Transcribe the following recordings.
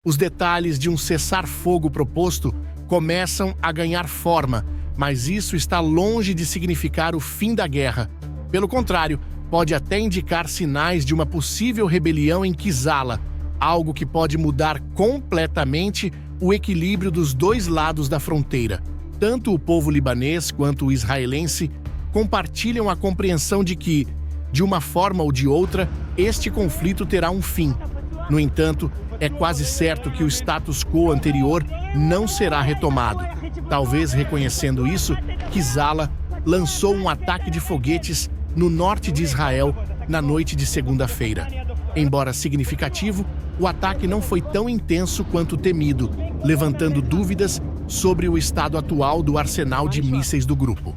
Os detalhes de um cessar-fogo proposto começam a ganhar forma, mas isso está longe de significar o fim da guerra. Pelo contrário, pode até indicar sinais de uma possível rebelião em Kizala, algo que pode mudar completamente o equilíbrio dos dois lados da fronteira. Tanto o povo libanês quanto o israelense compartilham a compreensão de que, de uma forma ou de outra, este conflito terá um fim. No entanto, é quase certo que o status quo anterior não será retomado. Talvez reconhecendo isso, Kizala lançou um ataque de foguetes no norte de Israel na noite de segunda-feira. Embora significativo, o ataque não foi tão intenso quanto temido, levantando dúvidas sobre o estado atual do arsenal de mísseis do grupo.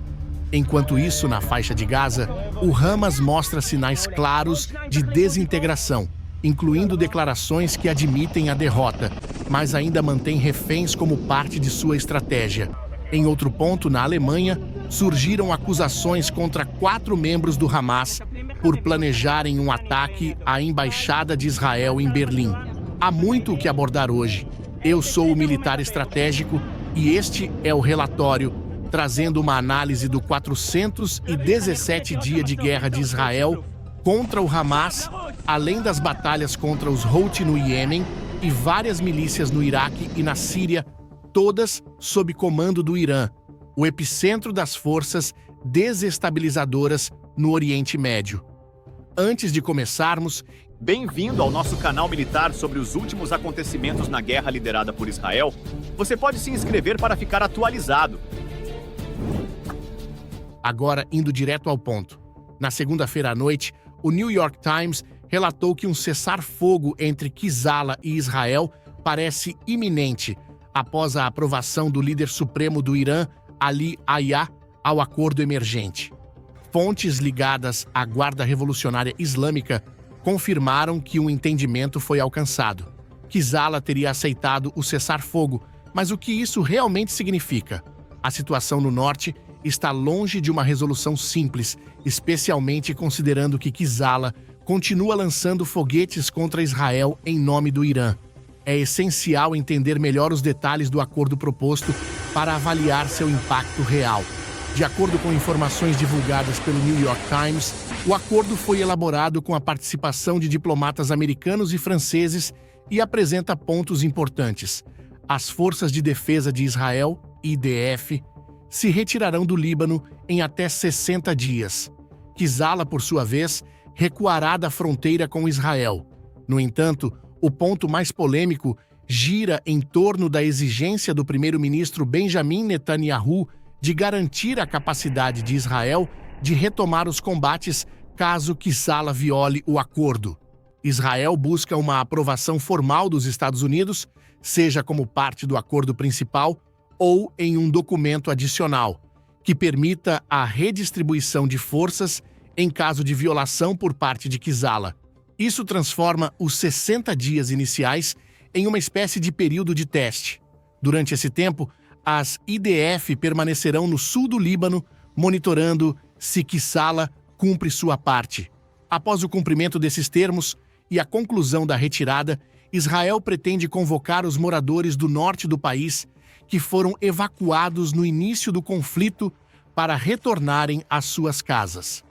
Enquanto isso, na faixa de Gaza, o Hamas mostra sinais claros de desintegração, incluindo declarações que admitem a derrota, mas ainda mantém reféns como parte de sua estratégia. Em outro ponto, na Alemanha, surgiram acusações contra 4 membros do Hamas por planejarem um ataque à embaixada de Israel em Berlim. Há muito o que abordar hoje. Eu sou o militar estratégico e este é o relatório, trazendo uma análise do 417 dia de guerra de Israel contra o Hamas, além das batalhas contra os Houthi no Iêmen e várias milícias no Iraque e na Síria, todas sob comando do Irã, o epicentro das forças desestabilizadoras no Oriente Médio. Antes de começarmos, bem-vindo ao nosso canal militar sobre os últimos acontecimentos na guerra liderada por Israel. Você pode se inscrever para ficar atualizado. Agora, indo direto ao ponto. Na segunda-feira à noite, o New York Times relatou que um cessar-fogo entre Kizala e Israel parece iminente após a aprovação do líder supremo do Irã, Ali Ayah, ao acordo emergente. Fontes ligadas à Guarda Revolucionária Islâmica confirmaram que um entendimento foi alcançado. Kizala teria aceitado o cessar-fogo, mas o que isso realmente significa? A situação no norte está longe de uma resolução simples, especialmente considerando que Kizala continua lançando foguetes contra Israel em nome do Irã. É essencial entender melhor os detalhes do acordo proposto para avaliar seu impacto real. De acordo com informações divulgadas pelo New York Times, o acordo foi elaborado com a participação de diplomatas americanos e franceses e apresenta pontos importantes. As Forças de Defesa de Israel, IDF, se retirarão do Líbano em até 60 dias. Kizala, por sua vez, recuará da fronteira com Israel. No entanto, o ponto mais polêmico gira em torno da exigência do primeiro-ministro Benjamin Netanyahu de garantir a capacidade de Israel de retomar os combates caso Kizala viole o acordo. Israel busca uma aprovação formal dos Estados Unidos, seja como parte do acordo principal ou em um documento adicional, que permita a redistribuição de forças em caso de violação por parte de Kizala. Isso transforma os 60 dias iniciais em uma espécie de período de teste. Durante esse tempo, as IDF permanecerão no sul do Líbano, monitorando se Kizala cumpre sua parte. Após o cumprimento desses termos e a conclusão da retirada, Israel pretende convocar os moradores do norte do país que foram evacuados no início do conflito para retornarem às suas casas.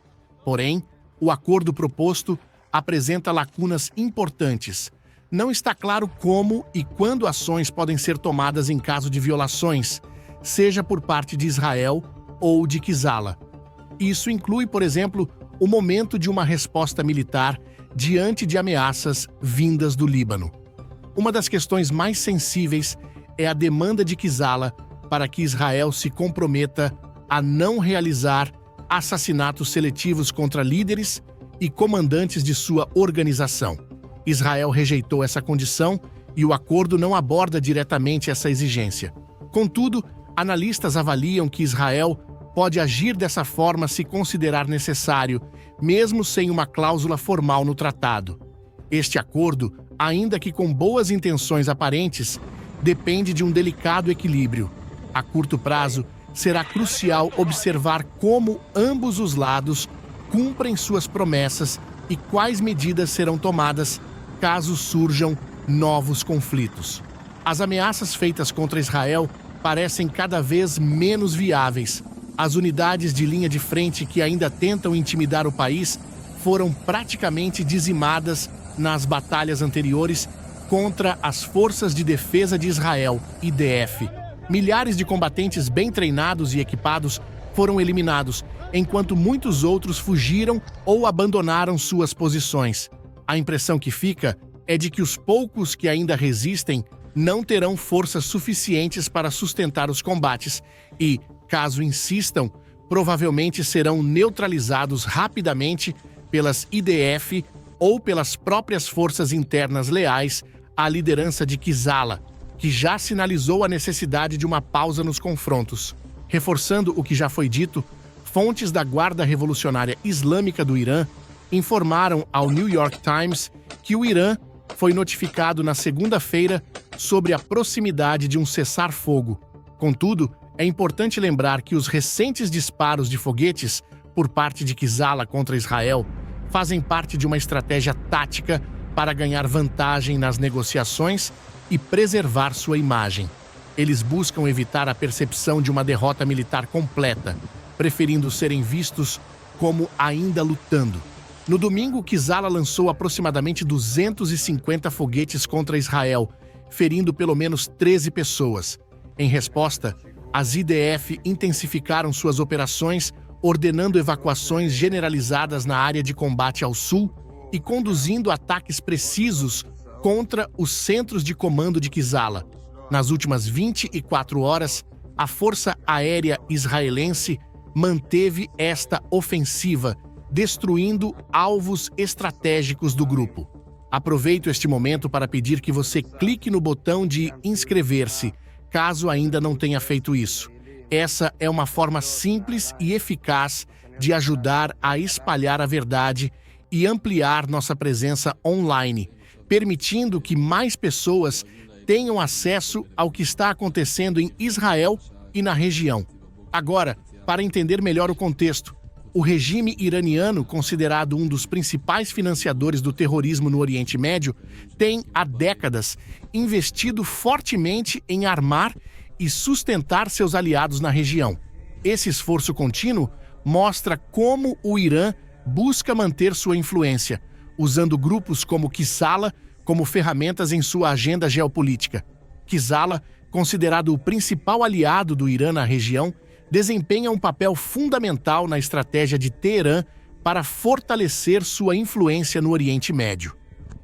Porém, o acordo proposto apresenta lacunas importantes. Não está claro como e quando ações podem ser tomadas em caso de violações, seja por parte de Israel ou de Kizala. Isso inclui, por exemplo, o momento de uma resposta militar diante de ameaças vindas do Líbano. Uma das questões mais sensíveis é a demanda de Kizala para que Israel se comprometa a não realizar assassinatos seletivos contra líderes e comandantes de sua organização. Israel rejeitou essa condição e o acordo não aborda diretamente essa exigência. Contudo, analistas avaliam que Israel pode agir dessa forma se considerar necessário, mesmo sem uma cláusula formal no tratado. Este acordo, ainda que com boas intenções aparentes, depende de um delicado equilíbrio. A curto prazo, será crucial observar como ambos os lados cumprem suas promessas e quais medidas serão tomadas caso surjam novos conflitos. As ameaças feitas contra Israel parecem cada vez menos viáveis. As unidades de linha de frente que ainda tentam intimidar o país foram praticamente dizimadas nas batalhas anteriores contra as Forças de Defesa de Israel, IDF. Milhares de combatentes bem treinados e equipados foram eliminados, enquanto muitos outros fugiram ou abandonaram suas posições. A impressão que fica é de que os poucos que ainda resistem não terão forças suficientes para sustentar os combates e, caso insistam, provavelmente serão neutralizados rapidamente pelas IDF ou pelas próprias forças internas leais à liderança de Kizala, que já sinalizou a necessidade de uma pausa nos confrontos. Reforçando o que já foi dito, fontes da Guarda Revolucionária Islâmica do Irã informaram ao New York Times que o Irã foi notificado na segunda-feira sobre a proximidade de um cessar-fogo. Contudo, é importante lembrar que os recentes disparos de foguetes por parte de Kizala contra Israel fazem parte de uma estratégia tática para ganhar vantagem nas negociações e preservar sua imagem. Eles buscam evitar a percepção de uma derrota militar completa, preferindo serem vistos como ainda lutando. No domingo, Kizala lançou aproximadamente 250 foguetes contra Israel, ferindo pelo menos 13 pessoas. Em resposta, as IDF intensificaram suas operações, ordenando evacuações generalizadas na área de combate ao sul e conduzindo ataques precisos contra os centros de comando de Kizala. Nas últimas 24 horas, a Força Aérea Israelense manteve esta ofensiva, destruindo alvos estratégicos do grupo. Aproveito este momento para pedir que você clique no botão de inscrever-se, caso ainda não tenha feito isso. Essa é uma forma simples e eficaz de ajudar a espalhar a verdade e ampliar nossa presença online, permitindo que mais pessoas tenham acesso ao que está acontecendo em Israel e na região. Agora, para entender melhor o contexto, o regime iraniano, considerado um dos principais financiadores do terrorismo no Oriente Médio, tem, há décadas, investido fortemente em armar e sustentar seus aliados na região. Esse esforço contínuo mostra como o Irã busca manter sua influência, usando grupos como Kizala como ferramentas em sua agenda geopolítica. Kizala, considerado o principal aliado do Irã na região, desempenha um papel fundamental na estratégia de Teherã para fortalecer sua influência no Oriente Médio.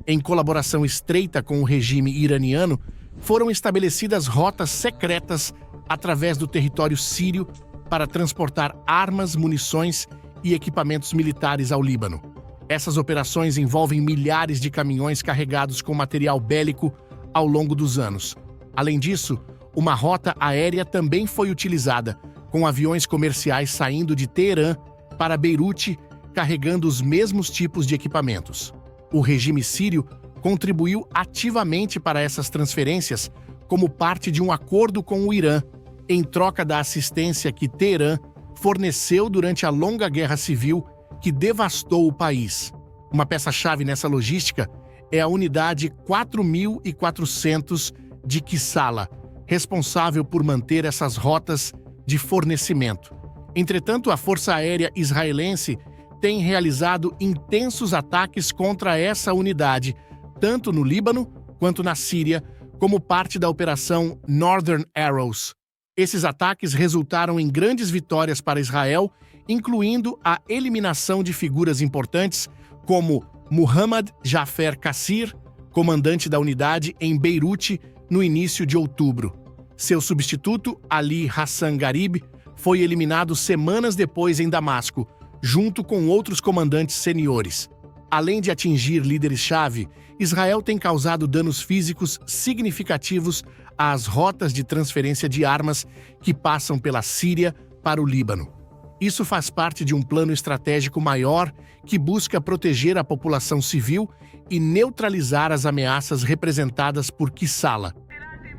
Em colaboração estreita com o regime iraniano, foram estabelecidas rotas secretas através do território sírio para transportar armas, munições e equipamentos militares ao Líbano. Essas operações envolvem milhares de caminhões carregados com material bélico ao longo dos anos. Além disso, uma rota aérea também foi utilizada, com aviões comerciais saindo de Teherã para Beirute, carregando os mesmos tipos de equipamentos. O regime sírio contribuiu ativamente para essas transferências como parte de um acordo com o Irã, em troca da assistência que Teherã forneceu durante a longa guerra civil que devastou o país. Uma peça-chave nessa logística é a unidade 4.400 de Kizala, responsável por manter essas rotas de fornecimento. Entretanto, a Força Aérea Israelense tem realizado intensos ataques contra essa unidade, tanto no Líbano quanto na Síria, como parte da Operação Northern Arrows. Esses ataques resultaram em grandes vitórias para Israel, incluindo a eliminação de figuras importantes como Muhammad Jafer Kassir, comandante da unidade em Beirute no início de outubro. Seu substituto, Ali Hassan Garib, foi eliminado semanas depois em Damasco, junto com outros comandantes seniores. Além de atingir líderes-chave, Israel tem causado danos físicos significativos às rotas de transferência de armas que passam pela Síria para o Líbano. Isso faz parte de um plano estratégico maior que busca proteger a população civil e neutralizar as ameaças representadas por Kizala.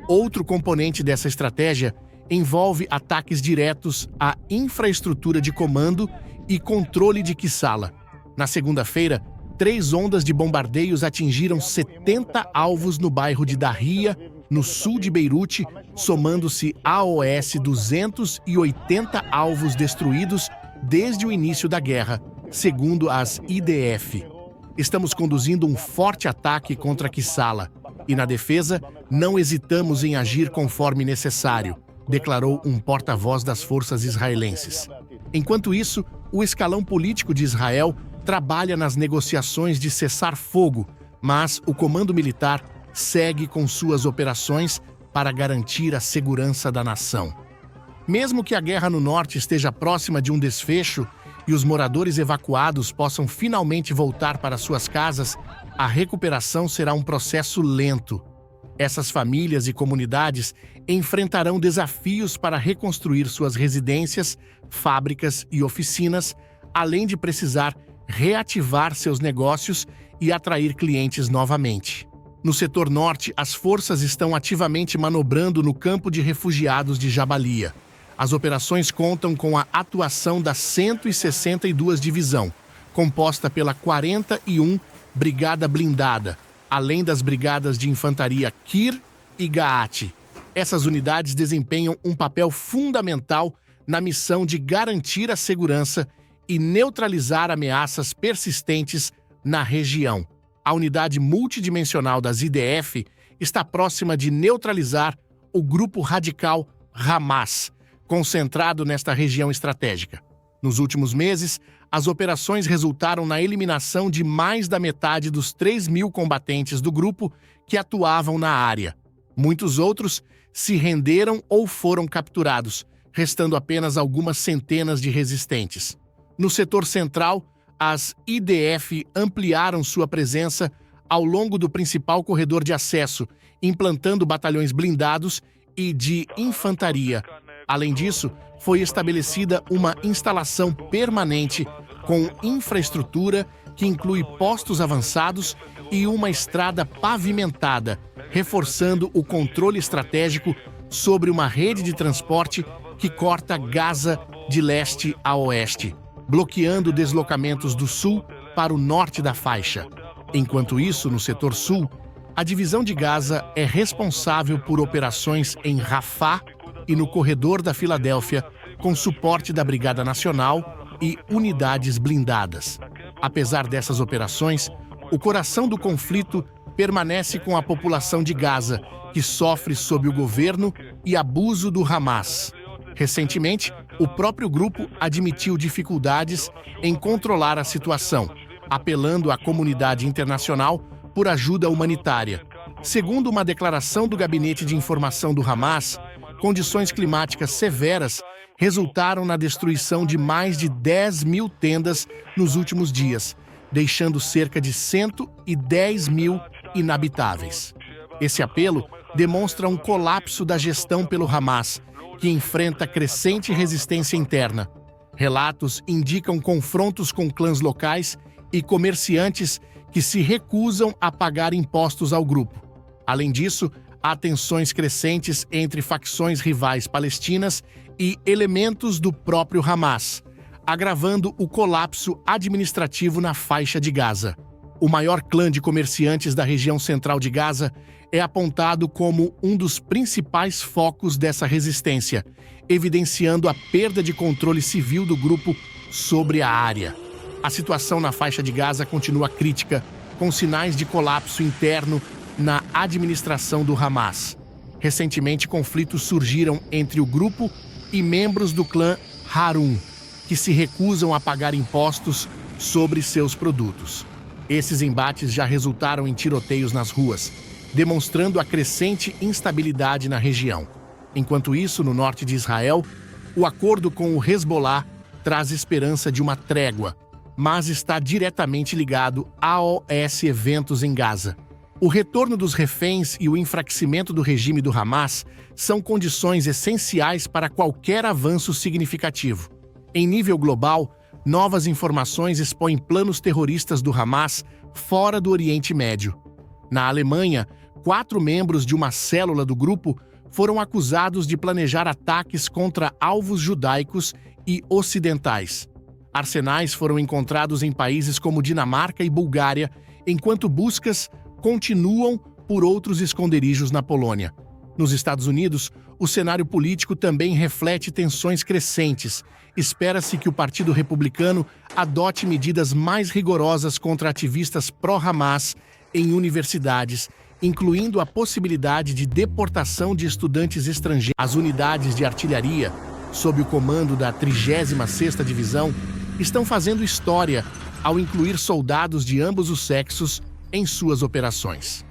Outro componente dessa estratégia envolve ataques diretos à infraestrutura de comando e controle de Kizala. Na segunda-feira, 3 ondas de bombardeios atingiram 70 alvos no bairro de Darria, no sul de Beirute, somando-se aos 280 alvos destruídos desde o início da guerra, segundo as IDF. Estamos conduzindo um forte ataque contra Kizala e, na defesa, não hesitamos em agir conforme necessário, declarou um porta-voz das forças israelenses. Enquanto isso, o escalão político de Israel trabalha nas negociações de cessar-fogo, mas o comando militar segue com suas operações para garantir a segurança da nação. Mesmo que a guerra no norte esteja próxima de um desfecho e os moradores evacuados possam finalmente voltar para suas casas, a recuperação será um processo lento. Essas famílias e comunidades enfrentarão desafios para reconstruir suas residências, fábricas e oficinas, além de precisar reativar seus negócios e atrair clientes novamente. No setor norte, as forças estão ativamente manobrando no campo de refugiados de Jabalia. As operações contam com a atuação da 162 Divisão, composta pela 41 Brigada Blindada, além das brigadas de infantaria Kir e Gaati. Essas unidades desempenham um papel fundamental na missão de garantir a segurança e neutralizar ameaças persistentes na região. A unidade multidimensional das IDF está próxima de neutralizar o grupo radical Hamas, concentrado nesta região estratégica. Nos últimos meses, as operações resultaram na eliminação de mais da metade dos 3.000 combatentes do grupo que atuavam na área. Muitos outros se renderam ou foram capturados, restando apenas algumas centenas de resistentes. No setor central, as IDF ampliaram sua presença ao longo do principal corredor de acesso, implantando batalhões blindados e de infantaria. Além disso, foi estabelecida uma instalação permanente com infraestrutura que inclui postos avançados e uma estrada pavimentada, reforçando o controle estratégico sobre uma rede de transporte que corta Gaza de leste a oeste, bloqueando deslocamentos do sul para o norte da faixa. Enquanto isso, no setor sul, a divisão de Gaza é responsável por operações em Rafah e no corredor da Filadélfia, com suporte da Brigada Nacional e unidades blindadas. Apesar dessas operações, o coração do conflito permanece com a população de Gaza, que sofre sob o governo e abuso do Hamas. Recentemente, o próprio grupo admitiu dificuldades em controlar a situação, apelando à comunidade internacional por ajuda humanitária. Segundo uma declaração do Gabinete de Informação do Hamas, condições climáticas severas resultaram na destruição de mais de 10.000 tendas nos últimos dias, deixando cerca de 110.000 inabitáveis. Esse apelo demonstra um colapso da gestão pelo Hamas, que enfrenta crescente resistência interna. Relatos indicam confrontos com clãs locais e comerciantes que se recusam a pagar impostos ao grupo. Além disso, há tensões crescentes entre facções rivais palestinas e elementos do próprio Hamas, agravando o colapso administrativo na faixa de Gaza. O maior clã de comerciantes da região central de Gaza é apontado como um dos principais focos dessa resistência, evidenciando a perda de controle civil do grupo sobre a área. A situação na faixa de Gaza continua crítica, com sinais de colapso interno na administração do Hamas. Recentemente, conflitos surgiram entre o grupo e membros do clã Harun, que se recusam a pagar impostos sobre seus produtos. Esses embates já resultaram em tiroteios nas ruas, demonstrando a crescente instabilidade na região. Enquanto isso, no norte de Israel, o acordo com o Hezbollah traz esperança de uma trégua, mas está diretamente ligado aos eventos em Gaza. O retorno dos reféns e o enfraquecimento do regime do Hamas são condições essenciais para qualquer avanço significativo. Em nível global, novas informações expõem planos terroristas do Hamas fora do Oriente Médio. Na Alemanha, 4 membros de uma célula do grupo foram acusados de planejar ataques contra alvos judaicos e ocidentais. Arsenais foram encontrados em países como Dinamarca e Bulgária, enquanto buscas continuam por outros esconderijos na Polônia. Nos Estados Unidos, o cenário político também reflete tensões crescentes. Espera-se que o Partido Republicano adote medidas mais rigorosas contra ativistas pró-Hamas em universidades, incluindo a possibilidade de deportação de estudantes estrangeiros. As unidades de artilharia, sob o comando da 36ª Divisão, estão fazendo história ao incluir soldados de ambos os sexos em suas operações.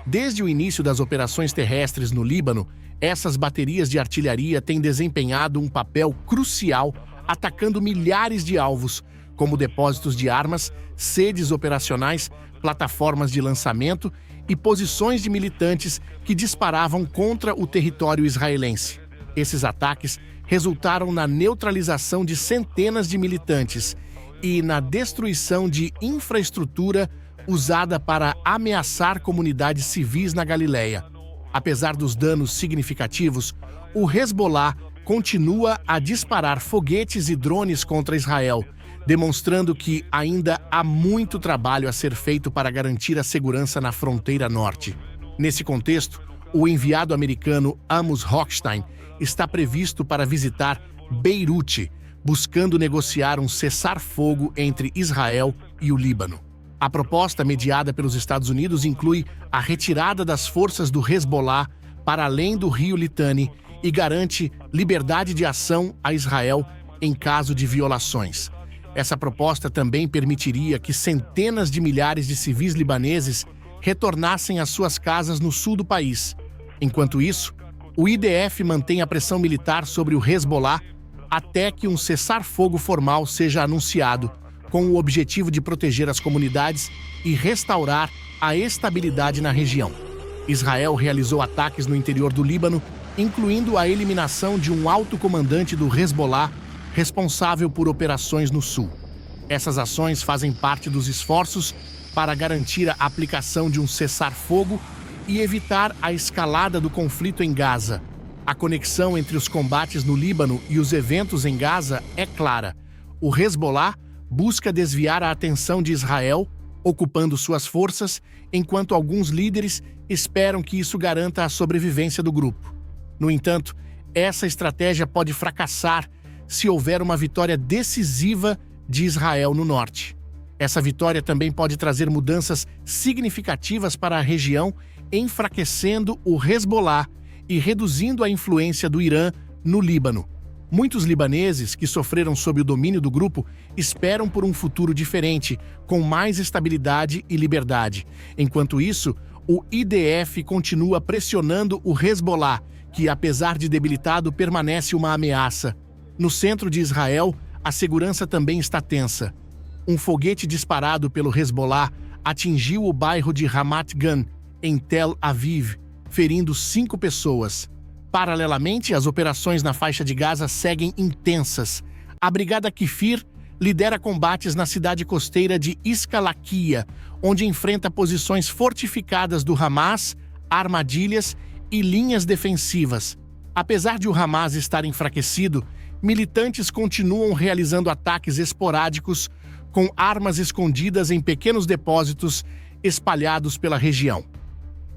Desde o início das operações terrestres no Líbano, essas baterias de artilharia têm desempenhado um papel crucial, atacando milhares de alvos, como depósitos de armas, sedes operacionais, plataformas de lançamento e posições de militantes que disparavam contra o território israelense. Esses ataques resultaram na neutralização de centenas de militantes e na destruição de infraestrutura usada para ameaçar comunidades civis na Galileia. Apesar dos danos significativos, o Hezbollah continua a disparar foguetes e drones contra Israel, demonstrando que ainda há muito trabalho a ser feito para garantir a segurança na fronteira norte. Nesse contexto, o enviado americano Amos Hochstein está previsto para visitar Beirute, buscando negociar um cessar-fogo entre Israel e o Líbano. A proposta mediada pelos Estados Unidos inclui a retirada das forças do Hezbollah para além do rio Litani e garante liberdade de ação a Israel em caso de violações. Essa proposta também permitiria que centenas de milhares de civis libaneses retornassem às suas casas no sul do país. Enquanto isso, o IDF mantém a pressão militar sobre o Hezbollah até que um cessar-fogo formal seja anunciado, com o objetivo de proteger as comunidades e restaurar a estabilidade na região. Israel realizou ataques no interior do Líbano, incluindo a eliminação de um alto comandante do Hezbollah, responsável por operações no sul. Essas ações fazem parte dos esforços para garantir a aplicação de um cessar-fogo e evitar a escalada do conflito em Gaza. A conexão entre os combates no Líbano e os eventos em Gaza é clara. O Hezbollah busca desviar a atenção de Israel, ocupando suas forças, enquanto alguns líderes esperam que isso garanta a sobrevivência do grupo. No entanto, essa estratégia pode fracassar se houver uma vitória decisiva de Israel no norte. Essa vitória também pode trazer mudanças significativas para a região, enfraquecendo o Hezbollah e reduzindo a influência do Irã no Líbano. Muitos libaneses que sofreram sob o domínio do grupo esperam por um futuro diferente, com mais estabilidade e liberdade. Enquanto isso, o IDF continua pressionando o Hezbollah, que, apesar de debilitado, permanece uma ameaça. No centro de Israel, a segurança também está tensa. Um foguete disparado pelo Hezbollah atingiu o bairro de Ramat Gan, em Tel Aviv, ferindo 5 pessoas. Paralelamente, as operações na faixa de Gaza seguem intensas. A Brigada Kfir lidera combates na cidade costeira de Iscalaquia, onde enfrenta posições fortificadas do Hamas, armadilhas e linhas defensivas. Apesar de o Hamas estar enfraquecido, militantes continuam realizando ataques esporádicos com armas escondidas em pequenos depósitos espalhados pela região.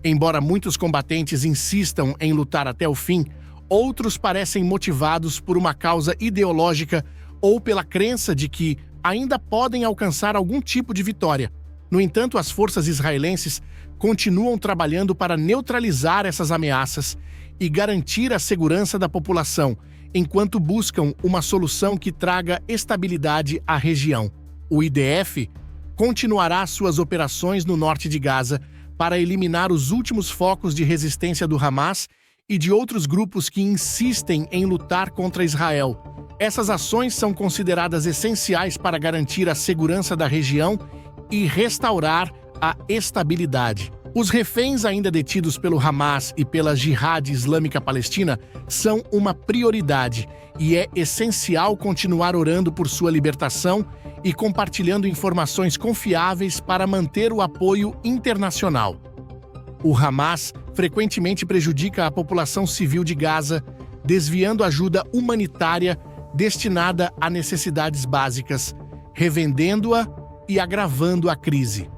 Embora muitos combatentes insistam em lutar até o fim, outros parecem motivados por uma causa ideológica ou pela crença de que ainda podem alcançar algum tipo de vitória. No entanto, as forças israelenses continuam trabalhando para neutralizar essas ameaças e garantir a segurança da população, enquanto buscam uma solução que traga estabilidade à região. O IDF continuará suas operações no norte de Gaza para eliminar os últimos focos de resistência do Hamas e de outros grupos que insistem em lutar contra Israel. Essas ações são consideradas essenciais para garantir a segurança da região e restaurar a estabilidade. Os reféns ainda detidos pelo Hamas e pela Jihad Islâmica Palestina são uma prioridade e é essencial continuar orando por sua libertação e compartilhando informações confiáveis para manter o apoio internacional. O Hamas frequentemente prejudica a população civil de Gaza, desviando ajuda humanitária destinada a necessidades básicas, revendendo-a e agravando a crise.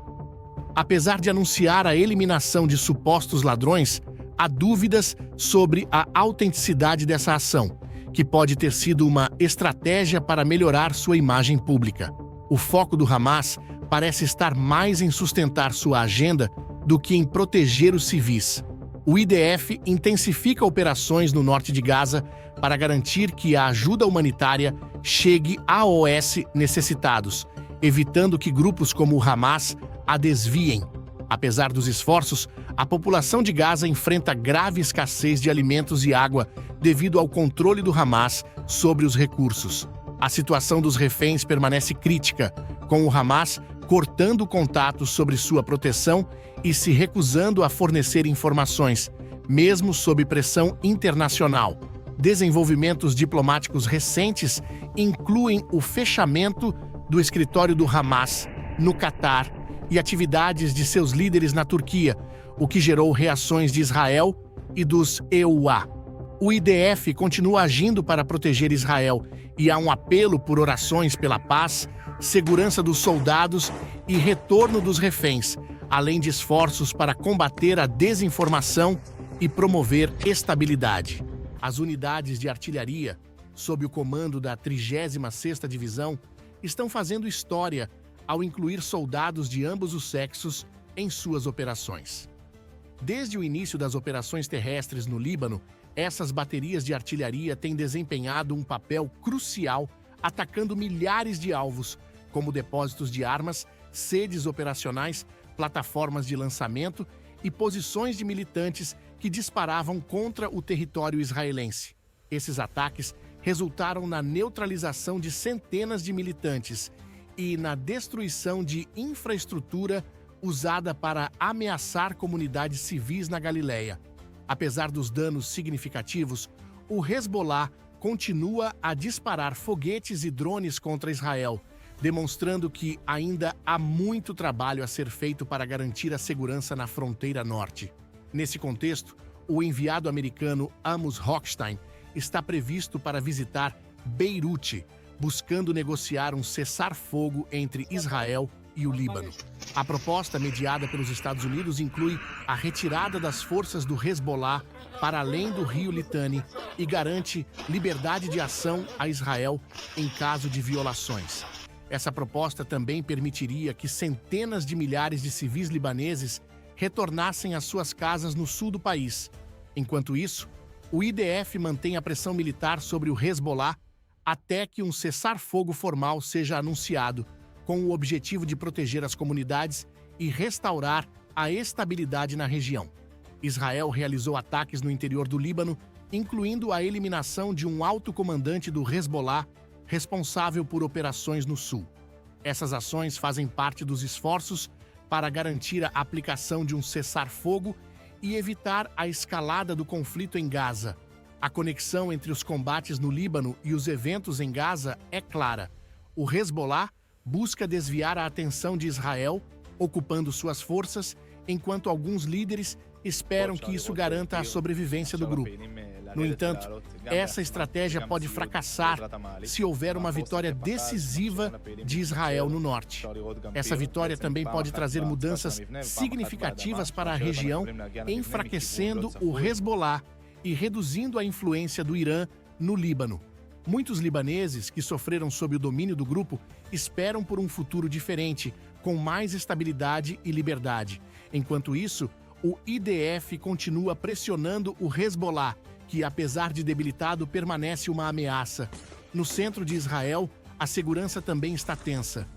Apesar de anunciar a eliminação de supostos ladrões, há dúvidas sobre a autenticidade dessa ação, que pode ter sido uma estratégia para melhorar sua imagem pública. O foco do Hamas parece estar mais em sustentar sua agenda do que em proteger os civis. O IDF intensifica operações no norte de Gaza para garantir que a ajuda humanitária chegue a OS necessitados, evitando que grupos como o Hamas a desviem. Apesar dos esforços, a população de Gaza enfrenta grave escassez de alimentos e água devido ao controle do Hamas sobre os recursos. A situação dos reféns permanece crítica, com o Hamas cortando contatos sobre sua proteção e se recusando a fornecer informações, mesmo sob pressão internacional. Desenvolvimentos diplomáticos recentes incluem o fechamento do escritório do Hamas no Catar e atividades de seus líderes na Turquia, o que gerou reações de Israel e dos EUA. O IDF continua agindo para proteger Israel e há um apelo por orações pela paz, segurança dos soldados e retorno dos reféns, além de esforços para combater a desinformação e promover estabilidade. As unidades de artilharia, sob o comando da 36ª Divisão, estão fazendo história ao incluir soldados de ambos os sexos em suas operações. Desde o início das operações terrestres no Líbano, essas baterias de artilharia têm desempenhado um papel crucial atacando milhares de alvos, como depósitos de armas, sedes operacionais, plataformas de lançamento e posições de militantes que disparavam contra o território israelense. Esses ataques resultaram na neutralização de centenas de militantes e na destruição de infraestrutura usada para ameaçar comunidades civis na Galileia. Apesar dos danos significativos, o Hezbollah continua a disparar foguetes e drones contra Israel, demonstrando que ainda há muito trabalho a ser feito para garantir a segurança na fronteira norte. Nesse contexto, o enviado americano Amos Hochstein está previsto para visitar Beirute, buscando negociar um cessar-fogo entre Israel e o Líbano. A proposta, mediada pelos Estados Unidos, inclui a retirada das forças do Hezbollah para além do rio Litani e garante liberdade de ação a Israel em caso de violações. Essa proposta também permitiria que centenas de milhares de civis libaneses retornassem às suas casas no sul do país. Enquanto isso, o IDF mantém a pressão militar sobre o Hezbollah até que um cessar-fogo formal seja anunciado, com o objetivo de proteger as comunidades e restaurar a estabilidade na região. Israel realizou ataques no interior do Líbano, incluindo a eliminação de um alto comandante do Hezbollah, responsável por operações no sul. Essas ações fazem parte dos esforços para garantir a aplicação de um cessar-fogo e evitar a escalada do conflito em Gaza. A conexão entre os combates no Líbano e os eventos em Gaza é clara. O Hezbollah busca desviar a atenção de Israel, ocupando suas forças, enquanto alguns líderes esperam que isso garanta a sobrevivência do grupo. No entanto, essa estratégia pode fracassar se houver uma vitória decisiva de Israel no norte. Essa vitória também pode trazer mudanças significativas para a região, enfraquecendo o Hezbollah e reduzindo a influência do Irã no Líbano. Muitos libaneses que sofreram sob o domínio do grupo esperam por um futuro diferente, com mais estabilidade e liberdade. Enquanto isso, o IDF continua pressionando o Hezbollah, que, apesar de debilitado, permanece uma ameaça. No centro de Israel, a segurança também está tensa.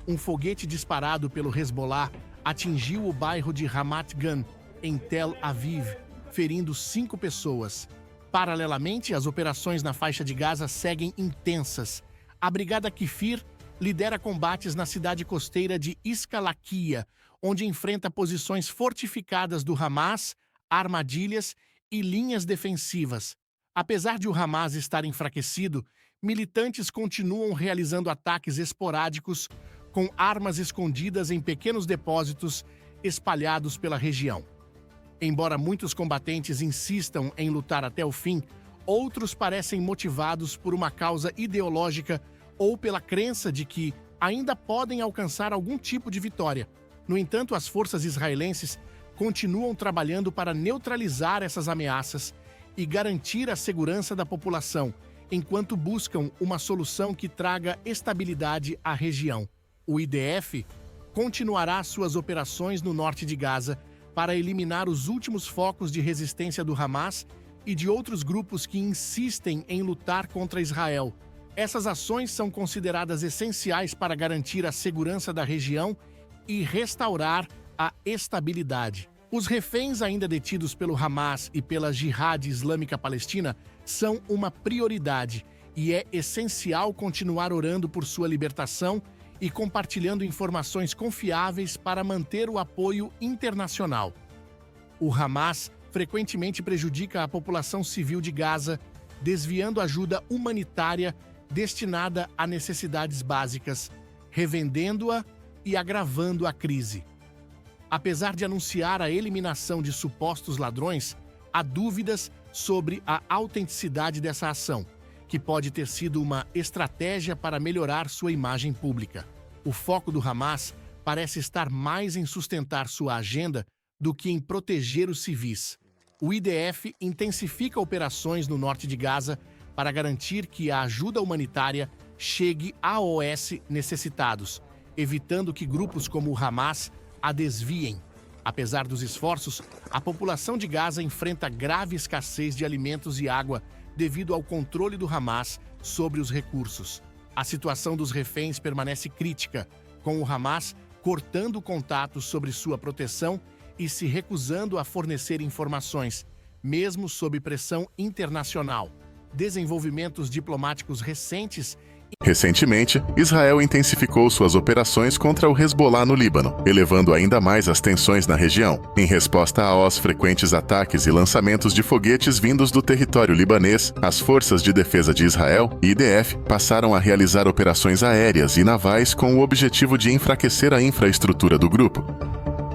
Um foguete disparado pelo Hezbollah atingiu o bairro de Ramat Gan, em Tel Aviv, ferindo 5 pessoas. Paralelamente, as operações na faixa de Gaza seguem intensas. A Brigada Kfir lidera combates na cidade costeira de Iscalaquia, onde enfrenta posições fortificadas do Hamas, armadilhas e linhas defensivas. Apesar de o Hamas estar enfraquecido, militantes continuam realizando ataques esporádicos com armas escondidas em pequenos depósitos espalhados pela região. Embora muitos combatentes insistam em lutar até o fim, Outros parecem motivados por uma causa ideológica ou pela crença de que ainda podem alcançar algum tipo de vitória. No entanto, as forças israelenses continuam trabalhando para neutralizar essas ameaças e garantir a segurança da população, enquanto buscam uma solução que traga estabilidade à região. O IDF continuará suas operações no norte de Gaza para eliminar os últimos focos de resistência do Hamas e de outros grupos que insistem em lutar contra Israel. Essas ações são consideradas essenciais para garantir a segurança da região e restaurar a estabilidade. Os reféns ainda detidos pelo Hamas e pela Jihad Islâmica Palestina são uma prioridade e é essencial continuar orando por sua libertação e compartilhando informações confiáveis para manter o apoio internacional. O Hamas frequentemente prejudica a população civil de Gaza, desviando ajuda humanitária destinada a necessidades básicas, revendendo-a e agravando a crise. Apesar de anunciar a eliminação de supostos ladrões, há dúvidas sobre a autenticidade dessa ação, que pode ter sido uma estratégia para melhorar sua imagem pública. O foco do Hamas parece estar mais em sustentar sua agenda do que em proteger os civis. O IDF intensifica operações no norte de Gaza para garantir que a ajuda humanitária chegue a OS necessitados, evitando que grupos como o Hamas a desviem. Apesar dos esforços, a população de Gaza enfrenta grave escassez de alimentos e água devido ao controle do Hamas sobre os recursos. A situação dos reféns permanece crítica, com o Hamas cortando contatos sobre sua proteção e se recusando a fornecer informações, mesmo sob pressão internacional. Desenvolvimentos diplomáticos recentes. Recentemente, Israel intensificou suas operações contra o Hezbollah no Líbano, elevando ainda mais as tensões na região. Em resposta aos frequentes ataques e lançamentos de foguetes vindos do território libanês, as Forças de Defesa de Israel, IDF, passaram a realizar operações aéreas e navais com o objetivo de enfraquecer a infraestrutura do grupo.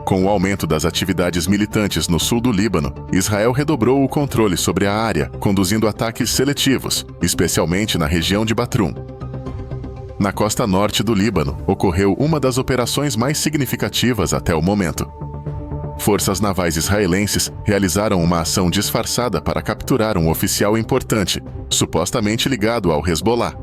Com o aumento das atividades militantes no sul do Líbano, Israel redobrou o controle sobre a área, conduzindo ataques seletivos, especialmente na região de Batrum. Na costa norte do Líbano, ocorreu uma das operações mais significativas até o momento. Forças navais israelenses realizaram uma ação disfarçada para capturar um oficial importante, supostamente ligado ao Hezbollah.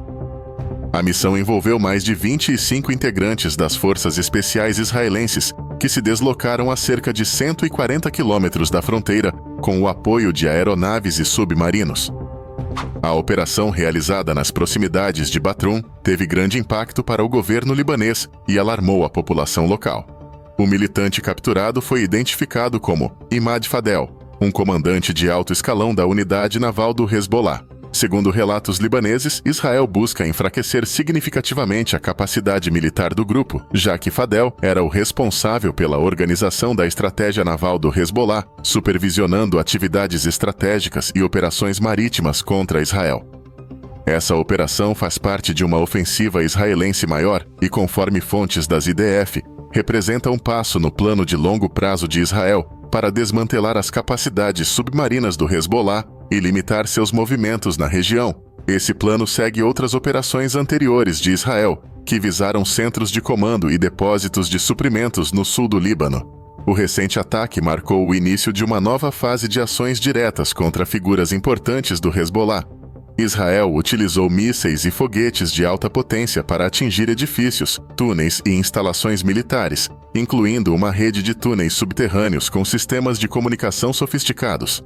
A missão envolveu mais de 25 integrantes das forças especiais israelenses, que se deslocaram a cerca de 140 quilômetros da fronteira, com o apoio de aeronaves e submarinos. A operação realizada nas proximidades de Batrum teve grande impacto para o governo libanês e alarmou a população local. O militante capturado foi identificado como Imad Fadel, um comandante de alto escalão da unidade naval do Hezbollah. Segundo relatos libaneses, Israel busca enfraquecer significativamente a capacidade militar do grupo, já que Fadel era o responsável pela organização da estratégia naval do Hezbollah, supervisionando atividades estratégicas e operações marítimas contra Israel. Essa operação faz parte de uma ofensiva israelense maior e, conforme fontes das IDF, representa um passo no plano de longo prazo de Israel para desmantelar as capacidades submarinas do Hezbollah e limitar seus movimentos na região. Esse plano segue outras operações anteriores de Israel, que visaram centros de comando e depósitos de suprimentos no sul do Líbano. O recente ataque marcou o início de uma nova fase de ações diretas contra figuras importantes do Hezbollah. Israel utilizou mísseis e foguetes de alta potência para atingir edifícios, túneis e instalações militares, incluindo uma rede de túneis subterrâneos com sistemas de comunicação sofisticados.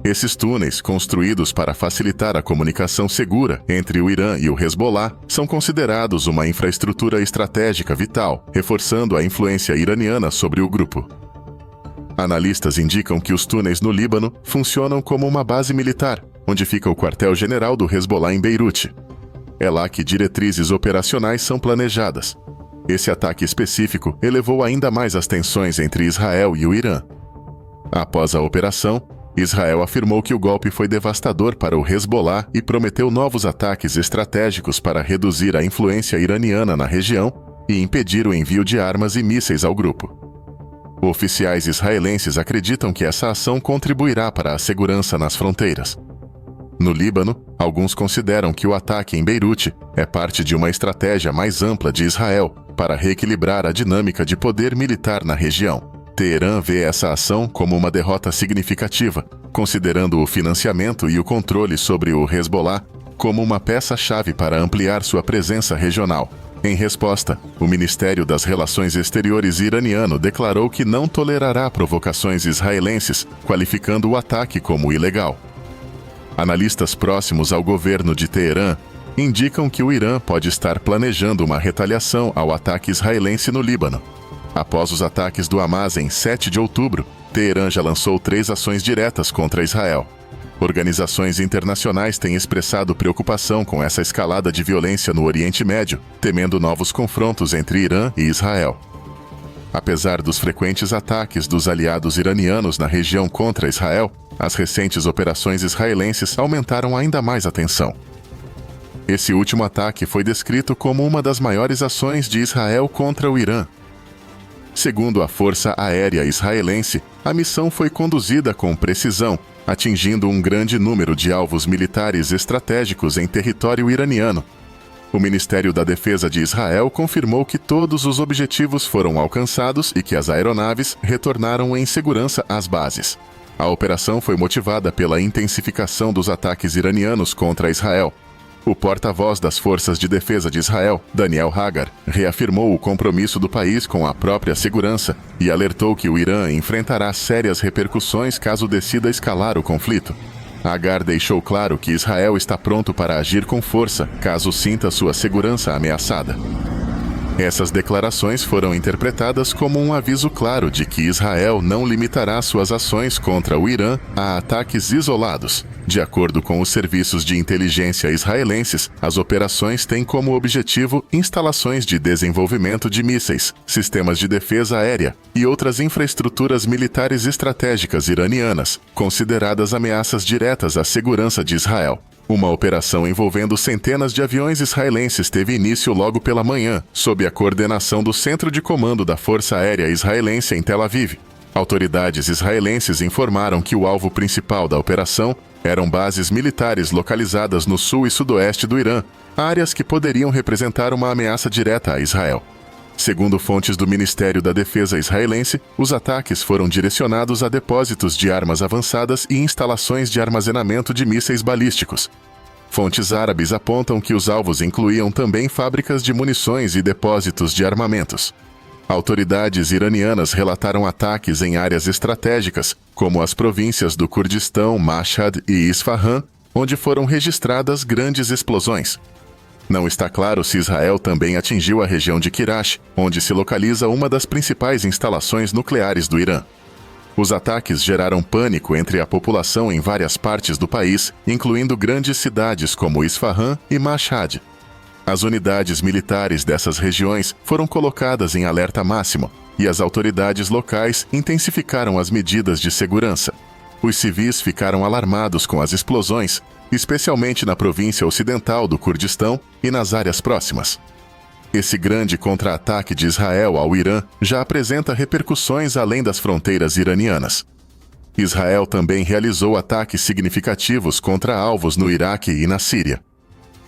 Esses túneis, construídos para facilitar a comunicação segura entre o Irã e o Hezbollah, são considerados uma infraestrutura estratégica vital, reforçando a influência iraniana sobre o grupo. Analistas indicam que os túneis no Líbano funcionam como uma base militar, onde fica o quartel-general do Hezbollah em Beirute. É lá que diretrizes operacionais são planejadas. Esse ataque específico elevou ainda mais as tensões entre Israel e o Irã. Após a operação, Israel afirmou que o golpe foi devastador para o Hezbollah e prometeu novos ataques estratégicos para reduzir a influência iraniana na região e impedir o envio de armas e mísseis ao grupo. Oficiais israelenses acreditam que essa ação contribuirá para a segurança nas fronteiras. No Líbano, alguns consideram que o ataque em Beirute é parte de uma estratégia mais ampla de Israel para reequilibrar a dinâmica de poder militar na região. Teherã vê essa ação como uma derrota significativa, considerando o financiamento e o controle sobre o Hezbollah como uma peça-chave para ampliar sua presença regional. Em resposta, o Ministério das Relações Exteriores iraniano declarou que não tolerará provocações israelenses, qualificando o ataque como ilegal. Analistas próximos ao governo de Teherã indicam que o Irã pode estar planejando uma retaliação ao ataque israelense no Líbano. Após os ataques do Hamas em 7 de outubro, Teherã já lançou 3 ações diretas contra Israel. Organizações internacionais têm expressado preocupação com essa escalada de violência no Oriente Médio, temendo novos confrontos entre Irã e Israel. Apesar dos frequentes ataques dos aliados iranianos na região contra Israel, as recentes operações israelenses aumentaram ainda mais a tensão. Esse último ataque foi descrito como uma das maiores ações de Israel contra o Irã. Segundo a Força Aérea Israelense, a missão foi conduzida com precisão, atingindo um grande número de alvos militares estratégicos em território iraniano. O Ministério da Defesa de Israel confirmou que todos os objetivos foram alcançados e que as aeronaves retornaram em segurança às bases. A operação foi motivada pela intensificação dos ataques iranianos contra Israel. O porta-voz das Forças de Defesa de Israel, Daniel Hagar, reafirmou o compromisso do país com a própria segurança e alertou que o Irã enfrentará sérias repercussões caso decida escalar o conflito. Hagar deixou claro que Israel está pronto para agir com força caso sinta sua segurança ameaçada. Essas declarações foram interpretadas como um aviso claro de que Israel não limitará suas ações contra o Irã a ataques isolados. De acordo com os serviços de inteligência israelenses, as operações têm como objetivo instalações de desenvolvimento de mísseis, sistemas de defesa aérea e outras infraestruturas militares estratégicas iranianas, consideradas ameaças diretas à segurança de Israel. Uma operação envolvendo centenas de aviões israelenses teve início logo pela manhã, sob a coordenação do Centro de Comando da Força Aérea Israelense em Tel Aviv. Autoridades israelenses informaram que o alvo principal da operação eram bases militares localizadas no sul e sudoeste do Irã, áreas que poderiam representar uma ameaça direta a Israel. Segundo fontes do Ministério da Defesa israelense, os ataques foram direcionados a depósitos de armas avançadas e instalações de armazenamento de mísseis balísticos. Fontes árabes apontam que os alvos incluíam também fábricas de munições e depósitos de armamentos. Autoridades iranianas relataram ataques em áreas estratégicas, como as províncias do Kurdistão, Mashhad e Isfahan, onde foram registradas grandes explosões. Não está claro se Israel também atingiu a região de Kirash, onde se localiza uma das principais instalações nucleares do Irã. Os ataques geraram pânico entre a população em várias partes do país, incluindo grandes cidades como Isfahan e Mashhad. As unidades militares dessas regiões foram colocadas em alerta máximo, e as autoridades locais intensificaram as medidas de segurança. Os civis ficaram alarmados com as explosões, especialmente na província ocidental do Kurdistão e nas áreas próximas. Esse grande contra-ataque de Israel ao Irã já apresenta repercussões além das fronteiras iranianas. Israel também realizou ataques significativos contra alvos no Iraque e na Síria.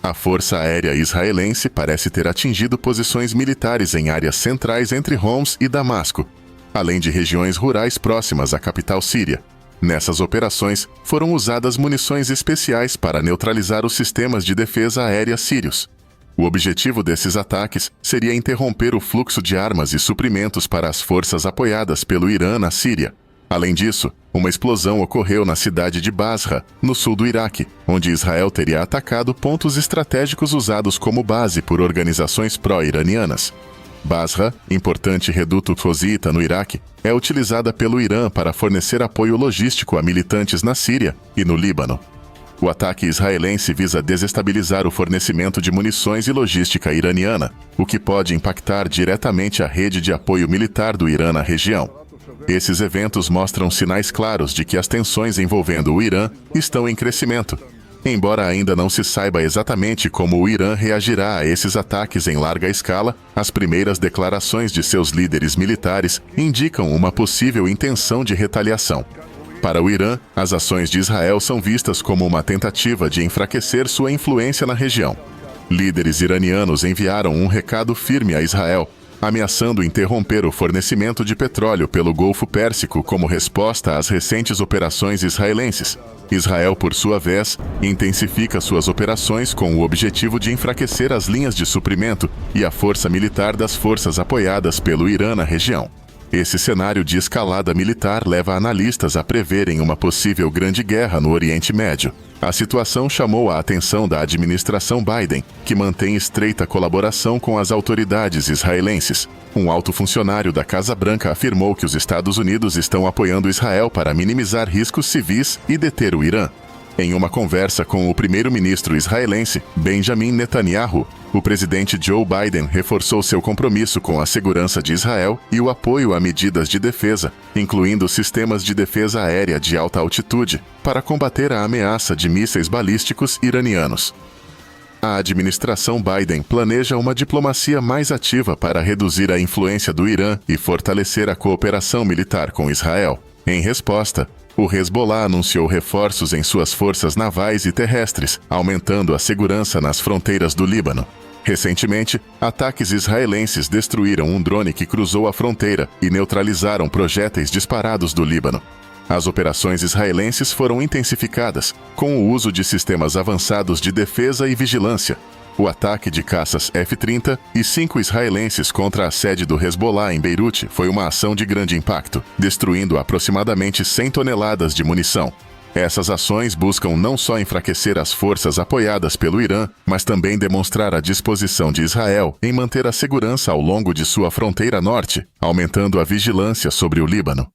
A Força Aérea Israelense parece ter atingido posições militares em áreas centrais entre Homs e Damasco, além de regiões rurais próximas à capital síria. Nessas operações, foram usadas munições especiais para neutralizar os sistemas de defesa aérea sírios. O objetivo desses ataques seria interromper o fluxo de armas e suprimentos para as forças apoiadas pelo Irã na Síria. Além disso, uma explosão ocorreu na cidade de Basra, no sul do Iraque, onde Israel teria atacado pontos estratégicos usados como base por organizações pró-iranianas. Basra, importante reduto cosita no Iraque, é utilizada pelo Irã para fornecer apoio logístico a militantes na Síria e no Líbano. O ataque israelense visa desestabilizar o fornecimento de munições e logística iraniana, o que pode impactar diretamente a rede de apoio militar do Irã na região. Esses eventos mostram sinais claros de que as tensões envolvendo o Irã estão em crescimento. Embora ainda não se saiba exatamente como o Irã reagirá a esses ataques em larga escala, as primeiras declarações de seus líderes militares indicam uma possível intenção de retaliação. Para o Irã, as ações de Israel são vistas como uma tentativa de enfraquecer sua influência na região. Líderes iranianos enviaram um recado firme a Israel, ameaçando interromper o fornecimento de petróleo pelo Golfo Pérsico como resposta às recentes operações israelenses. Israel, por sua vez, intensifica suas operações com o objetivo de enfraquecer as linhas de suprimento e a força militar das forças apoiadas pelo Irã na região. Esse cenário de escalada militar leva analistas a preverem uma possível grande guerra no Oriente Médio. A situação chamou a atenção da administração Biden, que mantém estreita colaboração com as autoridades israelenses. Um alto funcionário da Casa Branca afirmou que os Estados Unidos estão apoiando Israel para minimizar riscos civis e deter o Irã. Em uma conversa com o primeiro-ministro israelense, Benjamin Netanyahu, o presidente Joe Biden reforçou seu compromisso com a segurança de Israel e o apoio a medidas de defesa, incluindo sistemas de defesa aérea de alta altitude, para combater a ameaça de mísseis balísticos iranianos. A administração Biden planeja uma diplomacia mais ativa para reduzir a influência do Irã e fortalecer a cooperação militar com Israel. Em resposta, o Hezbollah anunciou reforços em suas forças navais e terrestres, aumentando a segurança nas fronteiras do Líbano. Recentemente, ataques israelenses destruíram um drone que cruzou a fronteira e neutralizaram projéteis disparados do Líbano. As operações israelenses foram intensificadas, com o uso de sistemas avançados de defesa e vigilância. O ataque de caças F-30 e 5 israelenses contra a sede do Hezbollah em Beirute foi uma ação de grande impacto, destruindo aproximadamente 100 toneladas de munição. Essas ações buscam não só enfraquecer as forças apoiadas pelo Irã, mas também demonstrar a disposição de Israel em manter a segurança ao longo de sua fronteira norte, aumentando a vigilância sobre o Líbano.